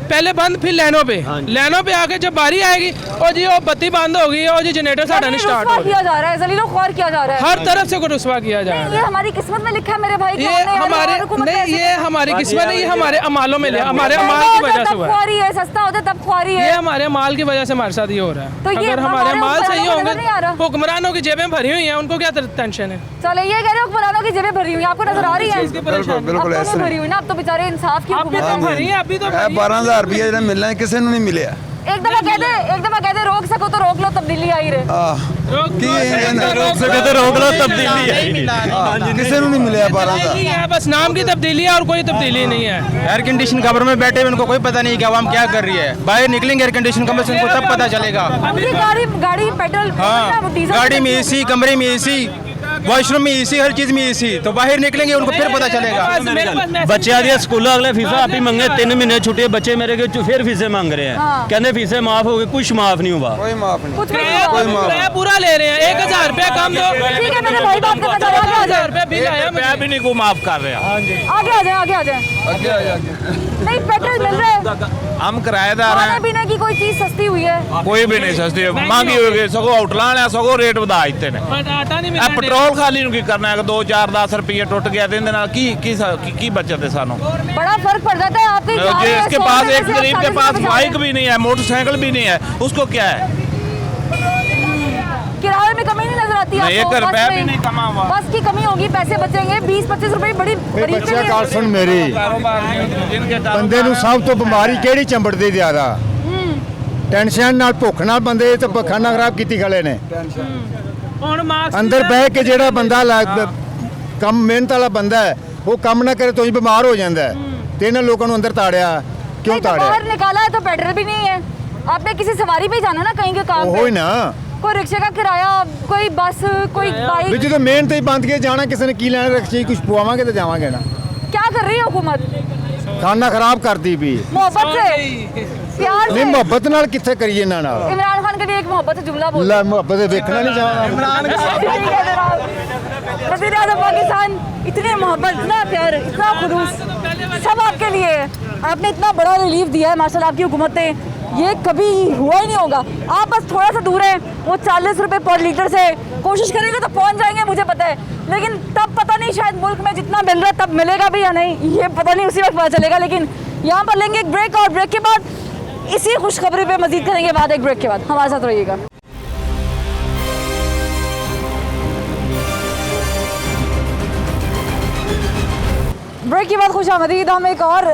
पहले बंद फिर लाइनों पे, लाइनों पे आके जब बारी आएगी और जी वो बत्ती बंद होगी और जी जनरेटर साढ़ा नहीं स्टार्ट रुस्वा हो किया जा रहा है, जलीलो ख्वार किया जा रहा है। हर तरफ से को रुस्वा किया जा रहा ये हमारी किस्मत में लिखा है मेरे भाई। है। ये हमारे नहीं, ये हमारी किस्मत नहीं, ये हमारे अमालों में लिया, हमारे अमाल की वजह से हुआ है। ख्वारी है, सस्ता होता है तब ख्वारी ये है। हमारे माल की वजह से हमारे साथ ये हो रहा तो है। ये अगर हमारे हमारे माल सही हुक्मरानों को नजर नहीं आ होंगे, रहा। हुक्मरानों की जेबें भरी हुई हैं, उनको क्या टेंशन है? चलो ये कह रहे हो हुक्मरानों की जेबें भरी हुई हैं, आपको नजर आ रही है? बिल्कुल आपको ऐसे नहीं भरी हुई ना, अब तो बेचारे इंसाफ की अभी हुकूमत तो है। भरी है, अभी तो भरी है। 12,000 रुपये जो मिलना है किसी ने नहीं मिले। एक दफा कहते रोक सको तो रोक लो, तब्दीली आई रहे। रोक सके तो रोक लो, तब्दीली है। किसी ने नहीं मिले 12,000। नहीं है, बस नाम की तब्दीली है और कोई तब्दीली नहीं है। एयर कंडीशन कवर में बैठे हुए उनको कोई पता नहीं कि आवाम क्या कर रही है। बाहर निकलेंगे एयर कंडीशन कमरे से, उनको तब पता चलेगा। अभी गाड़ी पेट्रोल हाँ, डीजल गाड़ी में एसी, कमरे में एसी, वॉशरूम में एसी, हर चीज़ में एसी, तो बाहर निकलेंगे उनको फिर पता चलेगा। बच्चे आ गए स्कूल अगले फीसा आप ही मंगे, 3 महीने छुट्टी, बच्चे मेरे के फिर फीसें मांग रहे हैं। हाँ। कहते फीसें माफ हो गई, कुछ माफ नहीं हुआ। कोई माफ नहीं। कुछ भी नहीं हुआ। किराया पूरा ले रहे हैं, 1,000 रुपया कम दो। ठीक है मेरे भाई, बात करना चाह रहे हैं, 1,000 रुपया बिल आया मुझे। भी नहीं को माफ कर रहे हैं। आगे आ जाए, आगे आ जाए। नहीं पेट्रोल मिल रहा है, हम किराएदार खाने पीने की कोई चीज सस्ती हुई है? कोई भी नहीं सस्ती महंगी हो गई, सगो होटलों ने सगो रेट ਵਧਾ ਦਿੱਤੇ ਨੇ। बट आटा नहीं मिल ਇਹ रहा। ਪੈਟਰੋਲ ਖਾਲੀ ਨੂੰ ਕੀ ਕਰਨਾ ਹੈ? 2 4 10 रुपये टुट गया तो इनके नाल की बचत है सानू? बड़ा फर्क पड़ जाता है आपके जिसके पास एक गरीब के पास बाइक भी नहीं है, मोटरसाइकिल भी नहीं है, उसको क्या है? किराए में कमी नहीं नजर आती नहीं, आपको? 1 रुपया बस भी में- नहीं कमा हुआ। बस की कमी होगी, पैसे बचेंगे, 20-25 रुपए बड़ी गरीब के लिए। ਗੱਲ ਸੁਣ ਮੇਰੀ, ਬੰਦੇ ਨੂੰ ਸਭ ਤੋਂ ਬਿਮਾਰੀ ਕਿਹੜੀ ਚੰਬੜਦੀ ਜ਼ਿਆਦਾ? ਟੈਨਸ਼ਨ ਨਾਲ, ਭੁੱਖ ਨਾਲ ਬੰਦੇ ਤੇ ਖਾਣਾ ਖਰਾਬ ਕੀਤੀ ਖਲੇ ਨੇ। ਹੁਣ ਮਾਰਕਸ ਅੰਦਰ ਬਹਿ ਕੇ ਜਿਹੜਾ ਬੰਦਾ ਕੰਮ ਮਿਹਨਤ ਵਾਲਾ ਬੰਦਾ ਹੈ ਉਹ ਕੰਮ ਨਾ ਕਰੇ तो ही ਬਿਮਾਰ ਹੋ ਜਾਂਦਾ ਹੈ। ਤੇ ਇਹਨਾਂ ਲੋਕਾਂ ਨੂੰ ਅੰਦਰ ਤਾੜਿਆ ਕਿਉਂ नहीं, तो ਤਾੜਿਆ? बाहर निकाला है तो पेट्रोल भी नहीं है, आपने किसी सवारी पे ही जाना ना कहीं के काम ਉਹ ਹੀ पे। ਨਾ कोई रिक्शे का किराया, कोई बस, कोई ਵੀ बाइक। ਜਦੋਂ ਮਿਹਨਤ ਹੀ ਬੰਦ ਕੇ ਜਾਣਾ, ਕਿਸੇ ਨੇ ਕੀ ਲੈਣਾ, ਰਕਸ਼ੇ ਕੁਝ ਪਵਾਵਾਂਗੇ ਤੇ ਜਾਵਾਂਗੇ ਨਾ। क्या कर रही है हुकूमत? ਖਾਣਾ ਖਰਾਬ ਕਰਦੀ ਵੀ मोहब्बत से, प्यार ਨਹੀਂ, से। ਮੁਹੱਬਤ ਨਾਲ ਕਿੱਥੇ ਕਰੀਏ ਇਹਨਾਂ ਨਾਲ? इमरान खान के भी एक मोहब्बत से जुमला बोल। ਲੈ ਮੁਹੱਬਤ ਦੇ ਵੇਖਣਾ नहीं जाना। वज़ीर आज़म पाकिस्तान, इतनी मोहब्बत, इतना प्यार, इतना खुलूस, सब आपके लिए है। आपने इतना बड़ा रिलीफ दिया है माशाल्लाह आपकी हुकूमत ने, ये कभी हुआ ही नहीं होगा। आप बस थोड़ा सा दूर है, वो 40 रुपए पर लीटर से कोशिश करेंगे तो पहुंच जाएंगे, मुझे पता है, लेकिन तब पता नहीं शायद मुल्क में जितना मिल रहा है तब मिलेगा भी या नहीं, ये पता नहीं, उसी वक्त पता चलेगा। लेकिन यहाँ पर लेंगे एक ब्रेक और ब्रेक के बाद इसी खुशखबरी पे मजीद करेंगे बात एक ब्रेक के बाद, हमारे साथ रहिएगा। ब्रेक के बाद खुशामदीद। हम एक और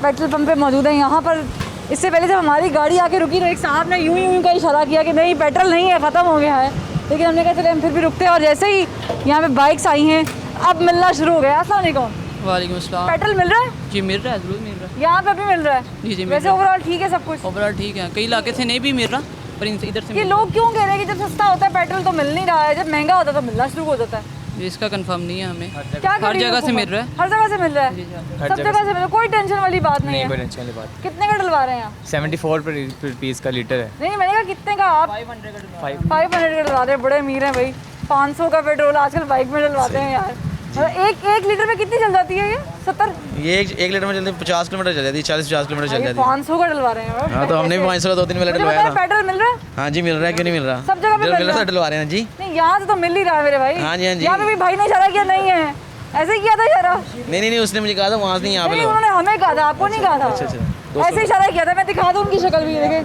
पेट्रोल पंप पे मौजूद हैं। यहाँ पर इससे पहले जब हमारी गाड़ी आके रुकी तो एक साहब ने यूं ही का इशारा किया कि नहीं पेट्रोल नहीं है, ख़त्म हो गया है। लेकिन हमने कहा चले हम फिर भी रुकते हैं, और जैसे ही यहाँ पे बाइक्स आई हैं अब मिलना शुरू हो गया। अस्सलाम वालेकुम। वालेकुम अस्सलाम। पेट्रोल मिल रहा है? जी मिल रहा है, ज़रूर मिल रहा है। यहाँ पे भी मिल रहा है? जी जी। वैसे ओवरऑल ठीक है सब कुछ? ओवरऑल ठीक है, कई इलाके से नहीं भी मिल रहा, पर इधर से ये लोग क्यों कह रहे हैं कि जब सस्ता होता है पेट्रोल तो मिल नहीं रहा है, जब महंगा होता है तो मिलना शुरू हो जाता है? इसका कंफर्म नहीं है हमें। क्या हर जगह से मिल रहा है, हर जगह से मिल रहा है, सब जगह से मिल रहा है, कोई टेंशन वाली बात नहीं है। कोई टेंशन वाली बात। कितने का डलवा रहे हैं आप? 74 रुपीज़ का लीटर है। नहीं मैंने कहा कितने का आप? 500 का डलवा रहे हैं, बड़े अमीर हैं भाई। 500 का पेट्रोल आजकल बाइक में डलवाते हैं यार। एक लीटर में कितनी चल जाती है ये? 70? ये एक लीटर में चलती 50 किलोमीटर चल जाती है, 40-50 किलोमीटर चल जाती है। 500 का डलवा रहे हैं। हाँ तो हमने भी 500 का 2-3 वाला डलवाया था। पेट्रोल मिल रहा है? हाँ जी मिल रहा है, क्यों नहीं मिल रहा? सब जगह पे मिल रहा है, डलवा रहे हैं जी। नहीं यहाँ से तो मिल ही रहा है मेरे भाई। हाँ जी हाँ जी। यहाँ पे भी भाई ने इशारा किया नहीं है, ऐसे ही किया था इशारा? नहीं उसने मुझे कहा था वहाँ से नहीं, यहाँ पे उन्होंने हमें कहा था, आपको नहीं कहा था। ऐसे इशारा किया था, मैं दिखा दूँ उनकी शक्ल भी, देखें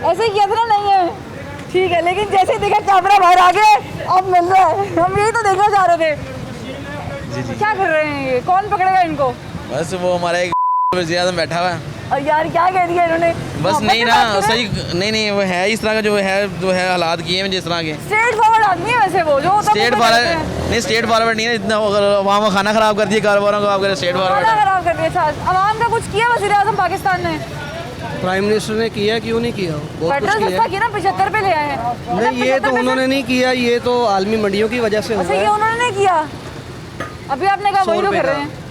ऐसे ही किया था ना। नहीं है ठीक है, लेकिन जैसे ही देखा कैमरा बाहर आ गए अब मिल रहा है। हम यही तो देखना चाह रहे थे। क्या कर रहे हैं ये, कौन पकड़ेगा इनको? बस वो हमारा एक वज़ीर आज़म बैठा हुआ है। और यार क्या कह दिया इन्होंने? बस नहीं ना सही, नहीं वो है इस तरह का जो है हालात किए हैं जिस तरह के। स्ट्रेट फॉरवर्ड आदमी है वैसे वो, जो स्ट्रेट फॉरवर्ड नहीं, स्ट्रेट फॉरवर्ड नहीं है इतना। वहाँ खाना खराब कर दिया कारोबारों को, आप कह रहे स्ट्रेट फॉरवर्ड खराब कर दिया। आवाम का कुछ किया वज़ीर आज़म पाकिस्तान ने? प्राइम मिनिस्टर ने किया, क्यों नहीं किया? पेट्रोल सस्ता किया ना, 75 पे ले आए हैं। नहीं ये तो उन्होंने नहीं किया, ये तो आलमी मंडियों की वजह से हुआ है। ये उन्होंने नहीं किया, अभी आपने कहा वही तो कर रहे हैं।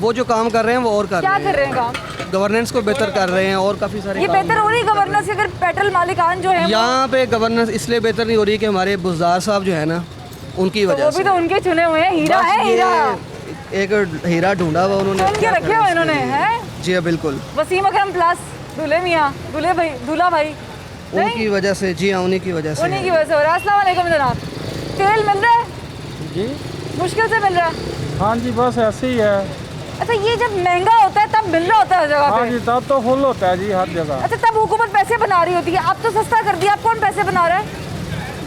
वो जो काम कर रहे हैं वो और कर क्या रहे हैं। कर रहे हैं काम? गवर्नेंस को बेहतर कर रहे हैं और काफ़ी सारे। ये बेहतर हो रही गवर्नेंस अगर पेट्रोल मालिकान जो है यहाँ पे गवर्नेंस इसलिए बेहतर नहीं हो रही कि हमारे बुज़दार साहब जो है ना उनकी वजह से। वो भी तो उनके चुने हुए हैं, हीरा है हीरा। एक हीरा ढूंढा हुआ उन्होंने, उनके रखे हुए इन्होंने हैं। जी बिल्कुल। वसीम अकरम प्लस दूल्हे मियाँ, दूल्हा भाई उनकी वजह से। जी हाँ उन्हीं की वजह से, उन्हीं की वजह से हो रहा है। अस्सलाम वालेकुम जनाब। तेल मिल रहा है? जी मुश्किल से मिल रहा है। हाँ जी बस ऐसे ही है। अच्छा ये जब महंगा होता है तब मिल रहा होता है हर जगह पे? हाँ जी तब तो फुल होता है जी हर जगह। अच्छा तब हुकूमत पैसे बना रही होती है, अब तो सस्ता कर दिया, अब कौन पैसे बना रहा है?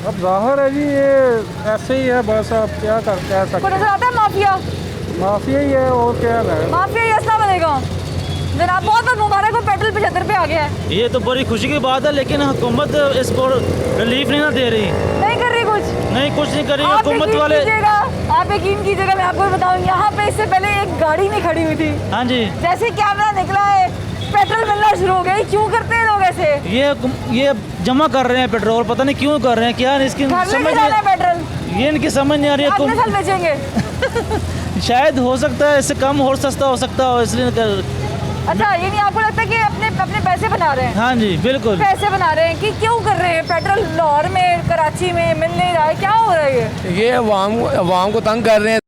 अब जाहिर है जी ये ऐसे ही है, बस अब क्या कह सकते हैं। नजर आता है माफिया? माफिया ही है और क्या है। माफिया ही। अस्सलाम वालेकुम जनाब, बहुत बहुत मुबारक हो, पेट्रोल 75 पे आ गया है। ये तो बड़ी खुशी की बात है, लेकिन हुकूमत इसको रिलीफ नहीं ना दे रही। नहीं कर रही कुछ नहीं कर रही हुकूमत वाले। आप यकीन कीजिएगा, मैं आपको बताऊँ यहाँ पे इससे पहले एक गाड़ी नहीं खड़ी हुई थी। हाँ जी। जैसे कैमरा निकला है पेट्रोल मिलना शुरू हो गई। क्यों करते हैं लोग ऐसे? ये जमा कर रहे हैं पेट्रोल, पता नहीं क्यों कर रहे हैं, क्या इसकी समझ पेट्रोल ये इनकी समझ नहीं आ रही है। अगले साल बेचेंगे शायद हो सकता है इससे कम और सस्ता हो सकता हो, इसलिए। अच्छा ये नहीं आपको लगता कि अपने पैसे बना रहे हैं? हाँ जी बिल्कुल पैसे बना रहे हैं कि क्यों कर रहे हैं? पेट्रोल लाहौर में कराची में मिल नहीं रहा है, क्या हो रहा है? ये अवाम को तंग कर रहे हैं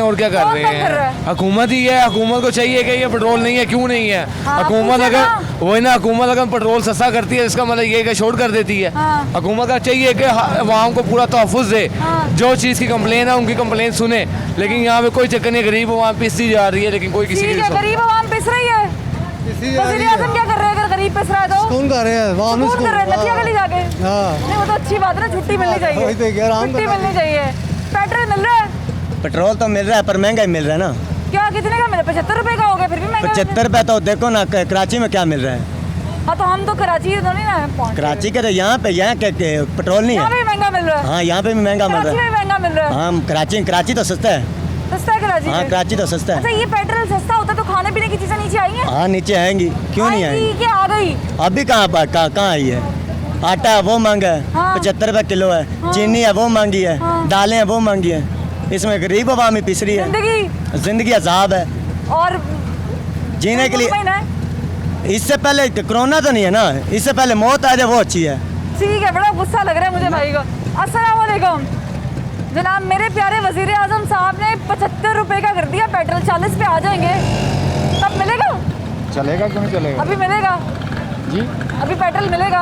और क्या कर रहे हैं? हुकूमत ही है, हुकूमत को चाहिए कि ये पेट्रोल नहीं है, क्यों नहीं है? हुकूमत अगर वही ना, हुकूमत अगर पेट्रोल सस्ता करती है इसका मतलब ये कि छोड़ कर देती है। हुकूमत का चाहिए कि अवाम को पूरा तहफ़्फ़ुज़ दे, जो चीज़ की कंप्लेन है उनकी कंप्लेन सुने। लेकिन यहाँ पे कोई चक्कर नहीं, गरीब अवाम पिसती जा रही है, लेकिन कोई किसी की गरीब अवाम पिस रही है। वज़ीर आज़म क्या कर रहे हैं अगर गरीब पिस रहा है तो? कौन कर रहे हैं? कर रहे हैं नदिया गली जाके। नहीं वो तो अच्छी बात है ना, छुट्टी मिलनी चाहिए, छुट्टी मिलनी चाहिए। पेट्रोल मिल रहा है? पेट्रोल तो मिल रहा है पर महंगा ही मिल रहा है ना। क्या कितने का मिल रहा है? 75 रुपए का हो गया, फिर भी महंगा। 75 रुपए तो देखो ना कराची में क्या मिल रहा है। हाँ तो हम तो कराची तो नहीं ना, कराची के तो यहाँ के पेट्रोल नहीं है, यहाँ पे महंगा मिल रहा है। हाँ यहाँ पे भी महंगा मिल रहा है, महंगा मिल रहा है। हाँ कराची तो सस्ता है। सस्ता है कराची? हाँ कराची तो सस्ता है। अच्छा ये पेट्रोल सस्ता होता तो खाने पीने की चीजें नीचे आई हैं? हाँ नीचे आएंगी, क्यों नहीं आएंगी? क्या आ गई? अभी कहाँ आई है? आटा वो महंगा है, 75 रुपए किलो है। चीनी है वो महंगी है, दालें हैं वो महंगी है। इसमें गरीब अवाम ही पिस रही है। जिंदगी अजाब है और जीने के लिए। इससे पहले कोरोना तो नहीं है ना, इससे पहले मौत आ जाए वो अच्छी है। ठीक है, बड़ा गुस्सा लग रहा है मुझे भाई को। अस्सलाम वालेकुम जनाब, मेरे प्यारे वज़ीर आज़म साहब ने 75 रुपए का कर दिया पेट्रोल, 40 पे आ जाएंगे तब मिलेगा? चलेगा क्यों नहीं चलेगा अभी मिलेगा जी, अभी पेट्रोल मिलेगा।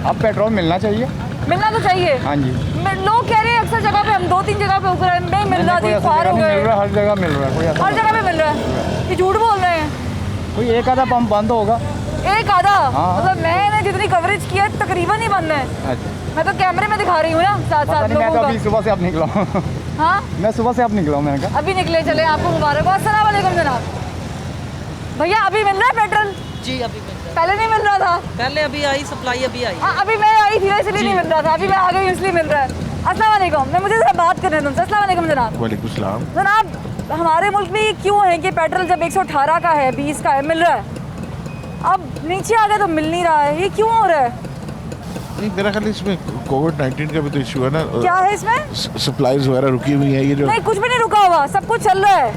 अब पेट्रोल मिलना चाहिए, मिलना तो चाहिए। हाँ जी। लोग कह रहे हैं अक्सर जगह पे, हम 2-3 जगह पे उतरे नहीं मिल रहा, ख्वार हो गए। हर जगह मिल रहा है, हर जगह पे मिल रहा है, ये झूठ बोल रहे हैं। कोई एक आधा पंप बंद होगा। एक आधा मतलब मैंने जितनी कवरेज की है तकरीबन ही बंद है। अच्छा मैं तो कैमरे में दिखा रही हूँ ना साथ साथ मैं तो लोगों अभी का। सुबह से आप निकला हूँ हाँ मैं सुबह से आप निकला हूँ मैंने कहा अभी निकले चले आपको मुबारक। अस्सलाम वालेकुम जनाब। भैया अभी मिल रहा है पेट्रोल? जी अभी मिल रहा है। पहले नहीं मिल रहा था? पहले अभी आई सप्लाई अभी आई। अभी मैं आई थी ना इसलिए नहीं मिल रहा था, अभी मैं आ गई इसलिए मिल रहा है। अस्सलाम वालेकुम। मैं मुझे जरा बात करने तुमसे। अस्सलाम वालेकुम जनाब। वालेकुम सलाम। जनाब हमारे मुल्क में ये क्यों है कि पेट्रोल जब 118 का है 20 का है मिल रहा है, अब नीचे आ गया तो मिल नहीं रहा है, ये क्यों हो रहा है? नहीं मेरा ख्याल इसमें कोविड-19 का भी तो इशू है ना। क्या है इसमें? सप्लाईज वगैरह रुकी हुई है ये जो। नहीं कुछ भी नहीं रुका हुआ, सब कुछ चल रहा है,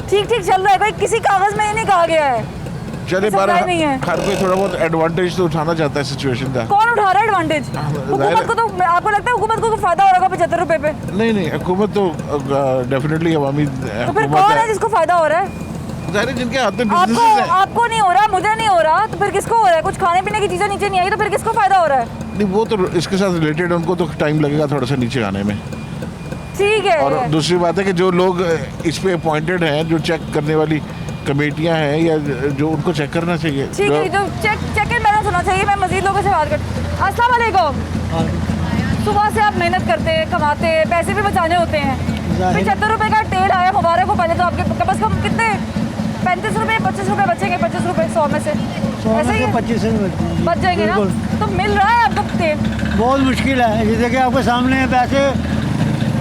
ठीक ठीक चल रहा है, कोई किसी कागज में ये नहीं कहा गया है चले supply बारह नहीं है। हर कोई थोड़ा बहुत एडवांटेज तो उठाना चाहता है सिचुएशन का। कौन उठा रहा है एडवांटेज? हुकूमत को तो आपको लगता है हुकूमत को फायदा हो रहा होगा 75 रुपए पे? नहीं हुकूमत तो डेफिनेटली अवामी तो फिर कौन है जिसको फायदा हो रहा है? ज़ाहिर है जिनके हाथ में बिजनेसेस है। आपको नहीं हो रहा, मुझे नहीं हो रहा, तो फिर किसको हो रहा है? कुछ खाने पीने की चीजें नीचे नहीं आई तो फिर किसको फायदा हो रहा है? नहीं वो तो इसके साथ रिलेटेड है, उनको तो टाइम लगेगा थोड़ा सा नीचे आने में। ठीक है। और दूसरी बात है कि जो लोग इस पे अपॉइंटेड हैं, जो चेक करने वाली कमेटियां हैं या जो उनको चेक करना चाहिए। ठीक है जो चेक इन बैलेंस होना चाहिए। मैं मजीद लोगों से बात कर। अस्सलाम वालेकुम। सुबह से आप मेहनत करते हैं, कमाते हैं, पैसे भी बचाने होते हैं, 75 रुपए का तेल आया मुबारक हो। पहले तो आपके कम से कम कितने 35 रुपए 25 रुपए बचेंगे? 25 रुपए 100 में से ऐसे ही 25 बच जाएंगे ना? तो मिल रहा है आपको तेल? बहुत मुश्किल है, जैसे कि आपके सामने पैसे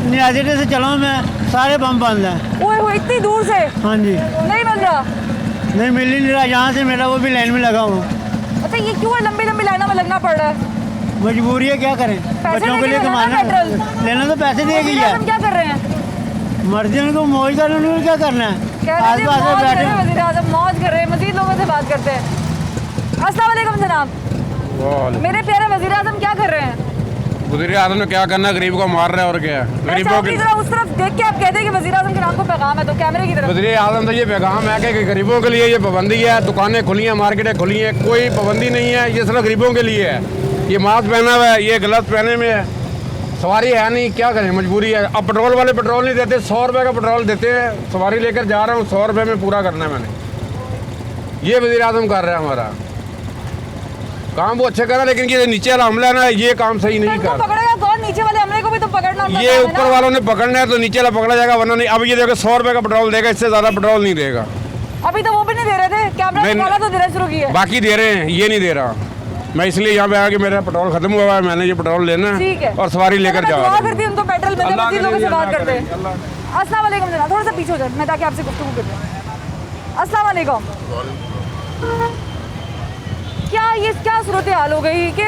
नियाजिटे से चला मैं, सारे पंप बंद हैं। वो इतनी दूर से? हाँ जी। नहीं मिल रहा? नहीं मिल ही नहीं रहा, यहाँ से मेरा वो भी लाइन में लगा हूँ। अच्छा ये क्यों है लंबी लंबी लाइनों में लगना पड़ रहा है? मजबूरी है, क्या करें, बच्चों के लिए कमाना लेना तो पैसे दिए गई है। क्या कर रहे हैं? मर्जी उनको मौज करना, उन्होंने क्या करना है? वज़ीर आज़म मौज कर रहे हैं। मजीद लोगों से बात करते हैं। अस्सलाम वालेकुम जनाब। मेरे प्यारे वज़ीर आज़म क्या कर रहे हैं? वज़ीर आज़म ने क्या करना, गरीब को मार रहे हैं और क्या है। गरीबों की तरफ उस तरफ देख के आप कहते हैं कि वज़ीर आज़म के नाम को पैगाम है, तो कैमरे की तरफ। वज़ीर आज़म तो ये पैगाम है कि गरीबों के लिए ये पाबंदी है, दुकानें खुली हैं, मार्केटें खुली हैं, कोई पाबंदी नहीं है, ये सिर्फ गरीबों के लिए है। ये मास्क पहना हुआ है, ये गलत पहने में है, सवारी है नहीं, क्या करें, मजबूरी है। अब पेट्रोल वाले पेट्रोल नहीं देते, 100 रुपये का पेट्रोल देते हैं, सवारी लेकर जा रहा हूँ, 100 रुपये में पूरा करना है मैंने। ये वज़ीर आज़म कर रहा है हमारा काम, वो अच्छे कर रहा है, लेकिन ये नीचे वाला हमला ना, ये काम सही नहीं कर रहा। पकड़ेगा कौन? नीचे वाले हमले को भी तो पकड़ना। ये ऊपर वालों ने पकड़ना है तो नीचे वाला पकड़ा जाएगा, वरना नहीं। अब ये देखो 100 रुपये का पेट्रोल देगा, इससे ज़्यादा पेट्रोल नहीं देगा। अभी तो वो भी नहीं दे रहे थे, कैमरा निकाला तो देना शुरू किया। बाकी दे रहे हैं, ये नहीं दे रहा। मैं इसलिए यहाँ पे आया कि मेरा पेट्रोल खत्म हुआ है, मैंने ये पेट्रोल लेना है और सवारी लेकर जा रहा करती हूँ। तो पेट्रोल में मजीद लोगों से बात करते हैं। अस्सलाम वालेकुम जनाब, थोड़ा सा पीछे हो जाए मैं ताकि आपसे गुफ्तगू कर दूँ। अस्सलाम वालेकुम। क्या सूरत हाल हो गई कि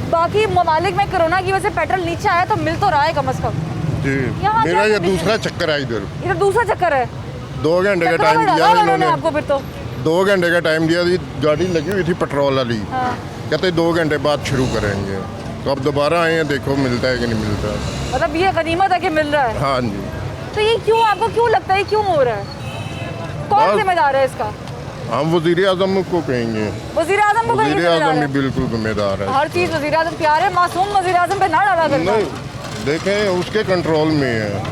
बाकी ममालिक में कोरोना की वजह से पेट्रोल नीचे आया तो मिल तो रहा है कम से कम जी। मेरा ये दूसरा चक्कर है, इधर दूसरा चक्कर है। 2 घंटे का टाइम दिया इन्होंने आपको, फिर तो 2 घंटे का टाइम दिया थी, गाड़ी लगी हुई थी पेट्रोल वाली। कहते 2 घंटे बाद शुरू करेंगे, तो अब दोबारा आए हैं, देखो मिलता है कि नहीं मिलता। मतलब ये गनीमत है कि मिल रहा है। हाँ जी। तो ये क्यों, आपको क्यों लगता है क्यों हो रहा है? कौन जिम्मेदार है इसका? हम वज़ीर आज़म को कहेंगे। वज़ीर आज़म को वज़ीर आज़म भी बिल्कुल जिम्मेदार है। हर चीज़ वज़ीर आज़म प्यार है, मासूम वज़ीर आज़म पे ना डाला करना। नहीं देखें, उसके कंट्रोल में है,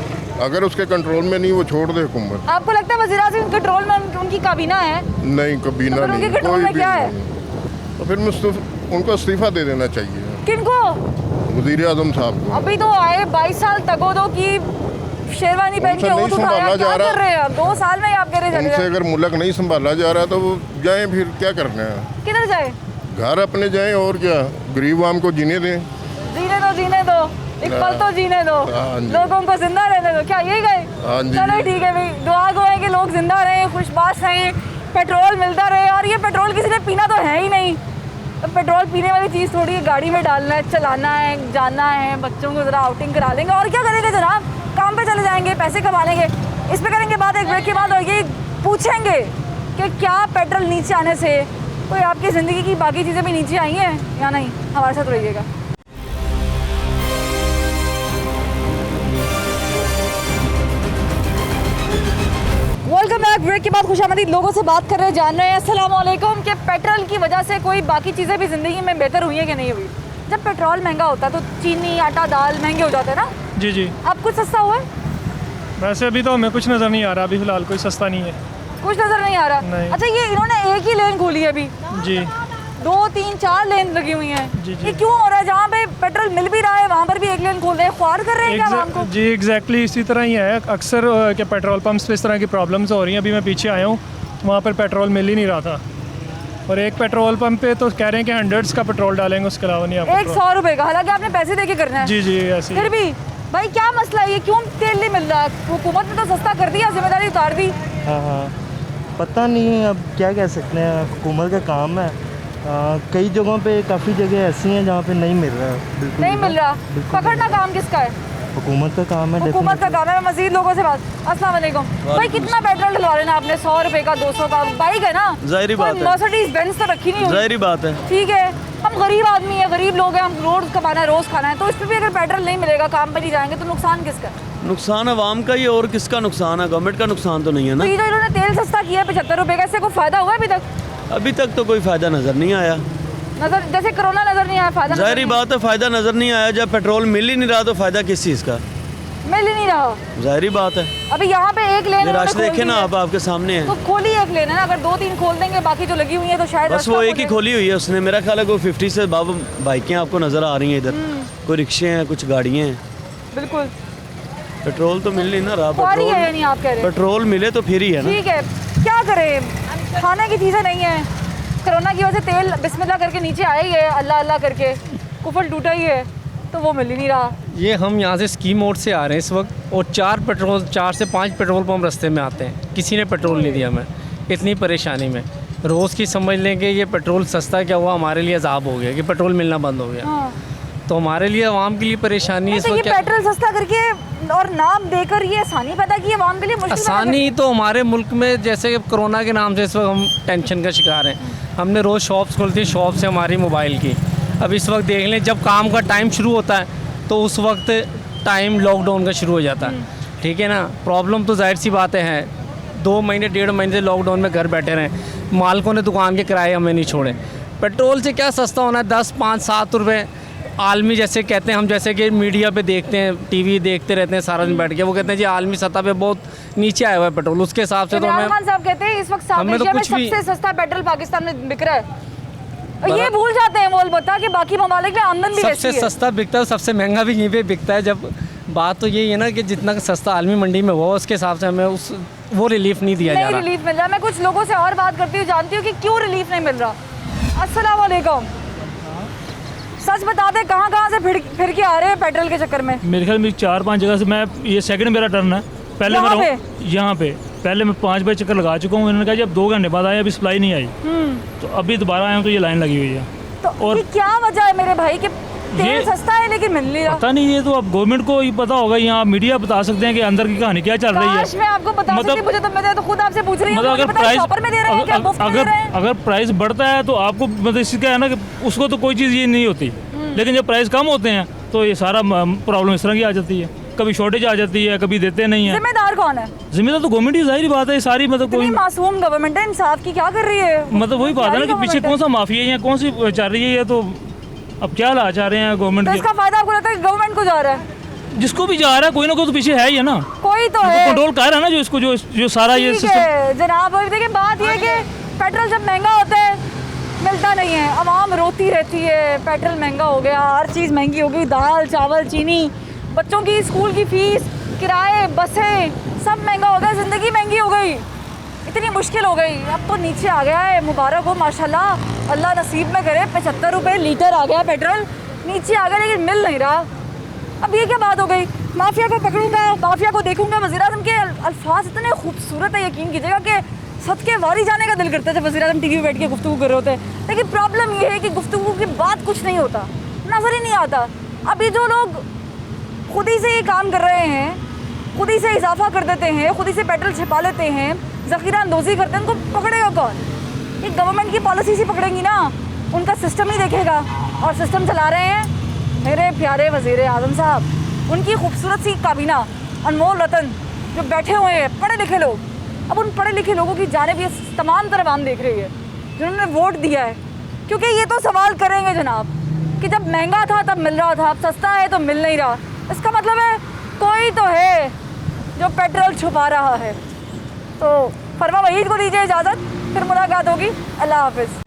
अगर उसके कंट्रोल में नहीं वो छोड़ दे हुकूमत। आपको लगता है वज़ीर आज़म कंट्रोल में उनकी काबीना है? नहीं, काबीना नहीं, उनके कंट्रोल में क्या है? तो फिर उनको इस्तीफा दे देना चाहिए। किनको? वज़ीर आज़म साहब को। अभी तो आए 22 साल तगोदो की शेरवानी पहन के वो संभाला जा रहा है। 2 साल में आप कह रहे हैं उनसे अगर मुल्क नहीं संभाला जा रहा तो वो जाएं, फिर क्या करना है? किधर जाए? घर अपने जाएं, और क्या, गरीब आवाम को जीने दें। जीने दो एक पल तो जीने दो, लोगों को जिंदा रहने दो। क्या यही गए? चलो ठीक है भाई, दुआ गो है कि लोग जिंदा रहें, खुशबाश रहें, पेट्रोल मिलता रहे। और ये पेट्रोल किसी ने पीना तो है ही नहीं, तो पेट्रोल पीने वाली चीज़ थोड़ी है, गाड़ी में डालना है, चलाना है, जाना है, बच्चों को ज़रा आउटिंग करा लेंगे और क्या करेंगे जनाब, काम पे चले जाएंगे, पैसे कमा लेंगे। इस पर करेंगे बात एक ब्रेक के बाद, और ये पूछेंगे कि क्या पेट्रोल नीचे आने से कोई आपकी ज़िंदगी की बाकी चीज़ें भी नीचे आई हैं या नहीं। हमारे साथ रहिएगा। Welcome back. ब्रेक के बाद खुशामदीद लोगों से बात कर रहे हैं, जान रहे हैं अस्सलाम वालेकुम कि पेट्रोल की वजह से कोई बाकी चीज़ें भी ज़िंदगी में बेहतर हुई है कि नहीं हुई। जब पेट्रोल महंगा होता है तो चीनी, आटा, दाल महंगे हो जाते हैं ना। जी जी। अब कुछ सस्ता हुआ है? वैसे अभी तो हमें कुछ नज़र नहीं आ रहा, अभी फ़िलहाल कोई सस्ता नहीं है। कुछ नज़र नहीं आ रहा? नहीं। अच्छा, ये इन्होंने एक ही लेन खोली है अभी जी, 2 3 4 लेन लगी हुई हैं। ये क्यों हो रहा है? जहाँ पे पेट्रोल मिल भी रहा है वहाँ पर भी एक लेन खोल रहे हैं, ख्वार कर रहे हैं क्या आवाम को? जी एग्जैक्टली इसी तरह ही है। अक्सर के पेट्रोल पंप्स पे इस तरह की प्रॉब्लम्स हो रही हैं। अभी मैं पीछे आया हूँ, वहाँ पर पेट्रोल मिल ही नहीं रहा था, और एक पेट्रोल पंप पे तो कह रहे हैं कि 100 का पेट्रोल डालेंगे, उसके अलावा नहीं आपको 100 रुपये का, हालांकि आपने पैसे दे के करना है। जी ऐसे फिर भी भाई क्या मसला है? ये क्यों तेल नहीं मिल रहा? हुकूमत ने तो सस्ता कर दिया, जिम्मेदारी उतार दी। हाँ पता नहीं अब क्या कह सकते हैं, हुकूमत का काम है। कई जगहों पे काफ़ी जगह ऐसी हैं जहाँ पे नहीं मिल रहा, बिल्कुल नहीं मिल रहा। पकड़ना काम किसका है? हुकूमत का काम है। हुकूमत का काम है। मैं मजीद लोगों से बात। अस्सलाम वालेकुम भाई, कितना पेट्रोल डलवा रहे हैं आपने? 100 रुपये का, 200 का? बाइक है ना, ज़ाहिर बात है, मर्सिडीज बेंज तो रखी नहीं हुई। ज़ाहिर बात है, ठीक है, हम गरीब आदमी है, गरीब लोग हैं, हम रोज कमाना है, रोज खाना है, तो इस पर भी अगर पेट्रोल नहीं मिलेगा, काम पर नहीं जाएंगे, तो नुकसान किसका है? नुकसान आवाम का ही, और किसका नुकसान है? गवर्नमेंट का नुकसान तो नहीं है ना। तो ये जो इन्होंने तेल सस्ता किया है 75 रुपये का, इससे कोई फायदा हुआ अभी तक? अभी तक तो कोई फ़ायदा नज़र नहीं आया। नजर जैसे कोरोना नजर नहीं आया, फायदा ज़ाहिर बात है, फ़ायदा नज़र नहीं आया। जब पेट्रोल मिल ही नहीं रहा तो फ़ायदा किस चीज़ का? मिल ही नहीं रहा, ज़ाहिर बात है। अभी यहाँ पे एक लेन रास्ते देखे ना आप, आपके सामने है, तो खोली एक लेन है ना, अगर 2-3 खोल देंगे, बाकी जो लगी हुई है तो शायद बस वो एक ही खोली हुई है उसने। मेरा ख्याल है कोई 50 से बाइकें आपको नज़र आ रही हैं इधर, कोई रिक्शे हैं, कुछ गाड़ियाँ हैं। बिल्कुल, पेट्रोल तो मिल नहीं ना रहा। है या नहीं आप कह रहे? पेट्रोल मिले तो फिर ही है ना। ठीक है, क्या करें, खाने की चीज़ें नहीं है, कोरोना की वजह से तेल बिस्मिल्लाह करके नीचे आया ही है, अल्लाह अल्लाह करके कुफल टूटा ही है, तो वो मिल ही नहीं रहा। ये हम यहाँ से स्कीम मोड से आ रहे हैं इस वक्त, और 4 से 5 पेट्रोल पंप रास्ते में आते हैं, किसी ने पेट्रोल नहीं दिया हमें, इतनी परेशानी में। रोज़ की समझ लें कि ये पेट्रोल सस्ता क्या हुआ, हमारे लिए अजाब हो गया कि पेट्रोल मिलना बंद हो गया। हाँ। तो हमारे लिए आवाम के लिए परेशानी है। तो ये पेट्रोल सस्ता करके और नाम देकर ये आसानी पैदा की आवाम के लिए, मुश्किल आसानी तो हमारे मुल्क में जैसे कोरोना के नाम से इस वक्त हम टेंशन का शिकार हैं। हमने रोज़ शॉप्स खोलती है, शॉप से हमारी मोबाइल की। अब इस वक्त देख लें, जब काम का टाइम शुरू होता है तो उस वक्त टाइम लॉकडाउन का शुरू हो जाता है, ठीक है ना। प्रॉब्लम तो जाहिर सी बातें हैं, 2 महीने 1.5 महीने से लॉकडाउन में घर बैठे रहें, मालिकों ने दुकान के किराए हमें नहीं छोड़े। पेट्रोल से क्या सस्ता होना है, 10, 5, 7 रुपये आलमी जैसे कहते हैं हम, जैसे कि मीडिया पे देखते हैं, टीवी देखते रहते हैं सारा दिन बैठ के, वो कहते हैं जी आलमी सतह पे बहुत नीचे आया हुआ है पेट्रोल, उसके हिसाब से तो हमें खान साहब कहते हैं इस वक्त साउथ एशिया में सबसे सस्ता पेट्रोल पाकिस्तान में बिक रहा है। ये भूल जाते हैं वो बता कि बाकी ममालिक में आमदन भी सबसे सस्ता बिकता है, सबसे महंगा भी यहीं पे बिकता है। जब बात तो यही है ना कि जितना सस्ता आलमी मंडी में हुआ उसके हिसाब से हमें वो रिलीफ नहीं दिया जा रहा। रिलीफ मिल रहा है। मैं कुछ लोगों से और बात करती हूँ, जानती हूँ कि क्यों रिलीफ नहीं मिल रहा। अस्सलाम वालेकुम, सच बताते कहाँ से फिर के आ रहे हैं पेट्रोल के चक्कर में? मेरे ख्याल में 4-5 जगह से, मैं ये सेकंड मेरा टर्न है। पहले मैं यहाँ पे पहले मैं 5 बजे चक्कर लगा चुका हूँ। उन्होंने कहा जी अब 2 घंटे बाद आए, अभी सप्लाई नहीं आई, तो अभी दोबारा आया हूँ तो ये लाइन लगी हुई है। तो और क्या वजह है मेरे भाई कि तेल सस्ता है लेकिन मिल नहीं रहा? पता नहीं, ये तो अब गवर्नमेंट को ही पता होगा, यहाँ मीडिया बता सकते हैं कि अंदर की कहानी क्या चल रही है। मैं आपको बता सकती, मुझे तो मैं तो खुद आपसे पूछ रही हूँ, अगर प्राइस बढ़ता है तो आपको मतलब इसका है ना कि उसको तो कोई चीज़ ये नहीं होती, लेकिन जब प्राइस कम होते हैं तो ये सारा प्रॉब्लम इस तरह की आ जाती है। कभी शॉर्टेज आ जाती है, कभी देते नहीं है। जिम्मेदार कौन है? जिम्मेदार तो गवर्नमेंट ही, जाहिर बात है। सारी मतलब कोई मासूम गवर्नमेंट है, इंसाफ की क्या कर रही है? मतलब वही बात है ना कि पीछे कौन सा माफिया है या कौन सी चल रही है, तो अब क्या ला चाह रहे हैं गवर्नमेंट। तो इसका फायदा आपको लगता है गवर्नमेंट को जा रहा है? जिसको भी जा रहा है कोई ना कोई तो पीछे है ही है ना, कोई तो है कंट्रोल कर रहा है ना, जो इसको जो सारा ये जनाब। देखिए बात ये कि पेट्रोल जब महंगा होता है मिलता नहीं है, आवाम रोती रहती है पेट्रोल महंगा हो गया, हर चीज़ महंगी हो गई, दाल चावल चीनी, बच्चों की स्कूल की फीस, किराए, बसें, सब महंगा हो गया, ज़िंदगी महंगी हो गई, इतनी मुश्किल हो गई। अब तो नीचे आ गया है, मुबारक हो माशाल्लाह, अल्लाह नसीब में करे। 75 रुपये लीटर आ गया पेट्रोल, नीचे आ गया लेकिन मिल नहीं रहा। अब ये क्या बात हो गई? माफिया को पकड़ूंगा, माफिया को देखूंगा। वज़ीर-ए-आज़म के अल्फाज इतने खूबसूरत है, यकीन कीजिएगा कि सदके वारी जाने का दिल करता है जब वज़ीर-ए-आज़म टीवी पे बैठ के गुफ्तगू कर रहे होते हैं। लेकिन प्रॉब्लम ये है कि गुफ्तगू के बाद कुछ नहीं होता, नज़र ही नहीं आता। अब ये जो लोग खुद ही से ये काम कर रहे हैं, खुद ही से इजाफा कर देते हैं, खुद ही से पेट्रोल छिपा लेते हैं, ज़ख़ीरा अंदोज़ी करते हैं, उनको पकड़ेगा कौन? ये गवर्नमेंट की पॉलिसी से पकड़ेंगी ना, उनका सिस्टम ही देखेगा। और सिस्टम चला रहे हैं मेरे प्यारे वज़ीर-ए-आज़म साहब, उनकी खूबसूरत सी काबीना, अनमोल रतन, जो बैठे हुए हैं पढ़े लिखे लोग। अब उन पढ़े लिखे लोगों की जानिब ये तमाम तरफ आम देख रही है जिन्होंने वोट दिया है, क्योंकि ये तो सवाल करेंगे जनाब कि जब महंगा था तब मिल रहा था, अब सस्ता है तो मिल नहीं रहा। इसका मतलब है कोई तो है जो पेट्रोल छुपा रहा है। तो फरमा वहीद को दीजिए इजाज़त, फिर मुलाकात होगी। अल्लाह हाफिज़।